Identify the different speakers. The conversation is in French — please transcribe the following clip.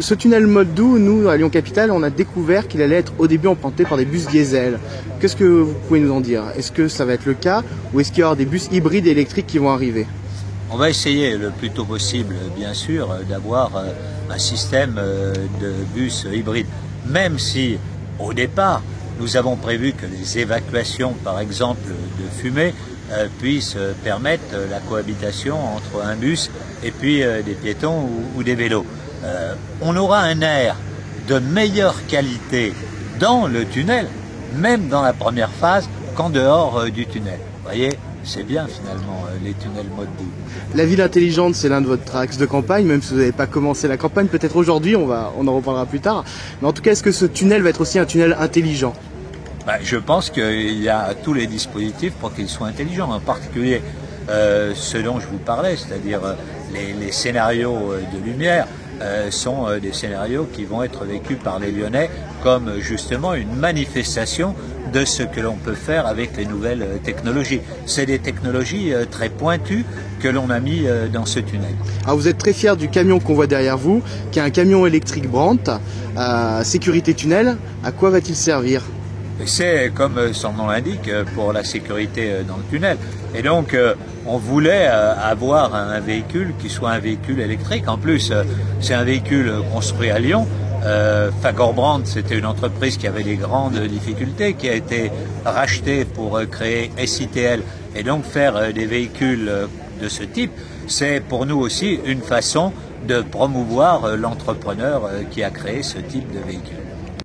Speaker 1: Ce tunnel mode doux, nous, à Lyon-Capitale, on a découvert qu'il allait être au début emprunté par des bus diesel. Qu'est-ce que vous pouvez nous en dire? Est-ce que ça va être le cas ou est-ce qu'il y aura des bus hybrides et électriques qui vont arriver?
Speaker 2: On va essayer le plus tôt possible, bien sûr, d'avoir un système de bus hybride. Même si, au départ, nous avons prévu que les évacuations, par exemple, de fumée, puissent permettre la cohabitation entre un bus et puis des piétons ou des vélos. On aura un air de meilleure qualité dans le tunnel, même dans la première phase, qu'en dehors du tunnel. Vous voyez, c'est bien finalement les tunnels mode doux.
Speaker 1: La ville intelligente, c'est l'un de votre axe de campagne, même si vous n'avez pas commencé la campagne, peut-être aujourd'hui, on en reparlera plus tard. Mais en tout cas, est-ce que ce tunnel va être aussi un tunnel intelligent?
Speaker 2: Je pense qu'il y a tous les dispositifs pour qu'ils soient intelligents, en particulier ce dont je vous parlais, c'est-à-dire les scénarios de lumière. Sont des scénarios qui vont être vécus par les Lyonnais comme justement une manifestation de ce que l'on peut faire avec les nouvelles technologies. C'est des technologies très pointues que l'on a mis dans ce tunnel.
Speaker 1: Alors vous êtes très fier du camion qu'on voit derrière vous, qui est un camion électrique Brandt, sécurité tunnel. À quoi va-t-il servir?
Speaker 2: C'est, comme son nom l'indique, pour la sécurité dans le tunnel. Et donc, on voulait avoir un véhicule qui soit un véhicule électrique. En plus, c'est un véhicule construit à Lyon. Fagor-Brandt, c'était une entreprise qui avait des grandes difficultés, qui a été rachetée pour créer SITL. Et donc, faire des véhicules de ce type, c'est pour nous aussi une façon de promouvoir l'entrepreneur qui a créé ce type de véhicule.